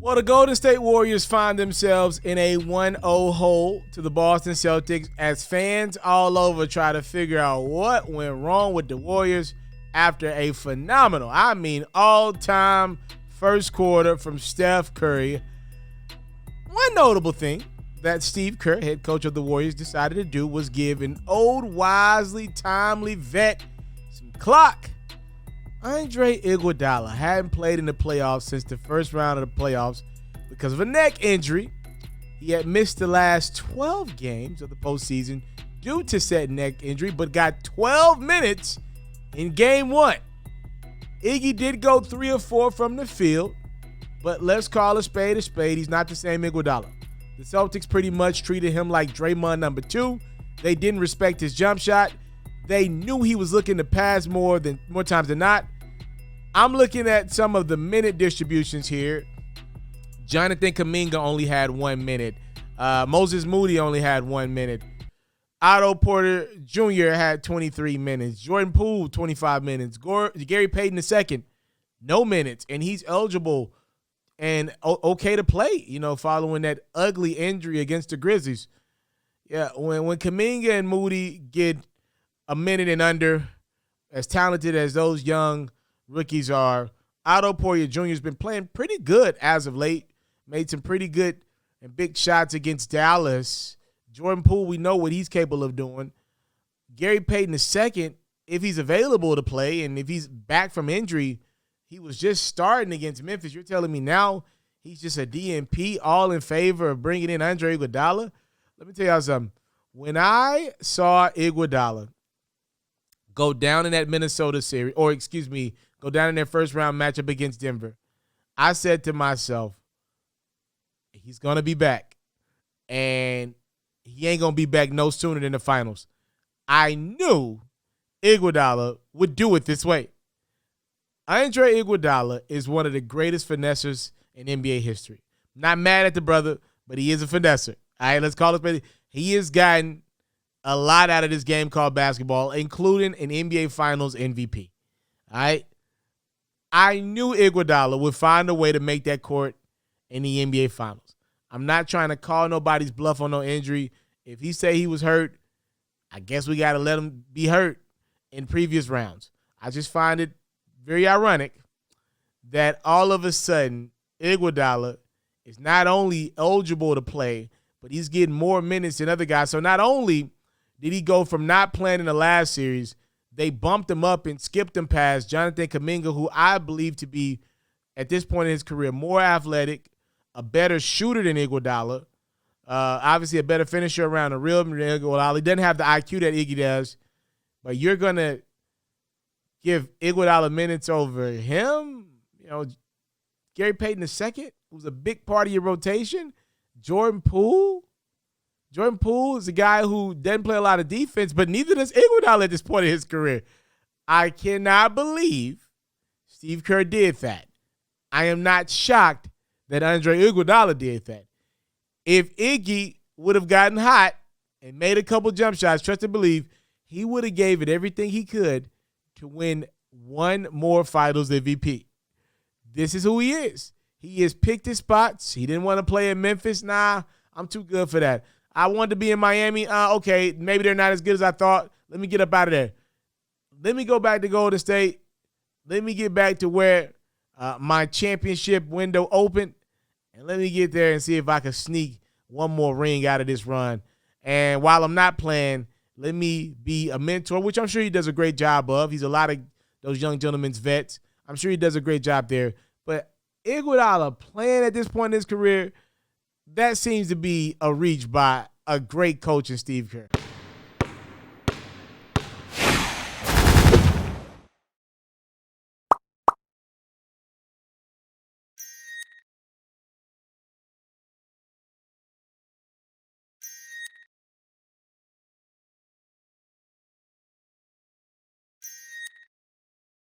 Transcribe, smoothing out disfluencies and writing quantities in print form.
Well, the Golden State Warriors find themselves in a 1-0 hole to the Boston Celtics as fans all over try to figure out what went wrong with the Warriors after a phenomenal, all-time first quarter from Steph Curry. One notable thing that Steve Kerr, head coach of the Warriors, decided to do was give an old, wisely, timely vet some clock. Andre Iguodala hadn't played in the playoffs since the first round of the playoffs because of a neck injury. He had missed the last 12 games of the postseason due to said neck injury, but got 12 minutes in game one. Iggy did go 3 or 4 from the field, but let's call a spade a spade. He's not the same Iguodala. The Celtics pretty much treated him like Draymond number 2. They didn't respect his jump shot. They knew he was looking to pass more times than not. I'm looking at some of the minute distributions here. Jonathan Kuminga only had 1 minute. Moses Moody only had 1 minute. Otto Porter Jr. had 23 minutes. Jordan Poole, 25 minutes. Gary Payton II, no minutes. And he's eligible and okay to play, following that ugly injury against the Grizzlies. Yeah, when Kuminga and Moody get a minute and under, as talented as those young rookies are, Otto Porter Jr. has been playing pretty good as of late. Made some pretty good and big shots against Dallas. Jordan Poole, we know what he's capable of doing. Gary Payton II, if he's available to play and if he's back from injury, he was just starting against Memphis. You're telling me now he's just a DNP, all in favor of bringing in Andre Iguodala? Let me tell y'all something. When I saw Iguodala go down in that Minnesota series, go down in their first round matchup against Denver, I said to myself, he's going to be back. And he ain't going to be back no sooner than the finals. I knew Iguodala would do it this way. Andre Iguodala is one of the greatest finessers in NBA history. Not mad at the brother, but he is a finesser. All right, let's call it. He has gotten a lot out of this game called basketball, including an NBA Finals MVP. All right? I knew Iguodala would find a way to make that court in the NBA Finals. I'm not trying to call nobody's bluff on no injury. If he say he was hurt, I guess we got to let him be hurt in previous rounds. I just find it very ironic that all of a sudden Iguodala is not only eligible to play, but he's getting more minutes than other guys. So not only did he go from not playing in the last series, they bumped him up and skipped him past Jonathan Kuminga, who I believe to be, at this point in his career, more athletic, a better shooter than Iguodala, obviously a better finisher around the rim than Iguodala. He doesn't have the IQ that Iggy does, but you're going to give Iguodala minutes over him? Gary Payton II, who's a big part of your rotation. Jordan Poole is a guy who doesn't play a lot of defense, but neither does Iguodala at this point in his career. I cannot believe Steve Kerr did that. I am not shocked that Andre Iguodala did that. If Iggy would have gotten hot and made a couple jump shots, trust and believe, he would have gave it everything he could to win one more Finals MVP. This is who he is. He has picked his spots. He didn't want to play in Memphis. Nah, I'm too good for that. I wanted to be in Miami. Okay, maybe they're not as good as I thought. Let me get up out of there. Let me go back to Golden State. Let me get back to where my championship window opened, and let me get there and see if I can sneak one more ring out of this run. And while I'm not playing, let me be a mentor, which I'm sure he does a great job of. He's a lot of those young gentlemen's vets. I'm sure he does a great job there. But Iguodala playing at this point in his career, that seems to be a reach by a great coach in Steve Kerr.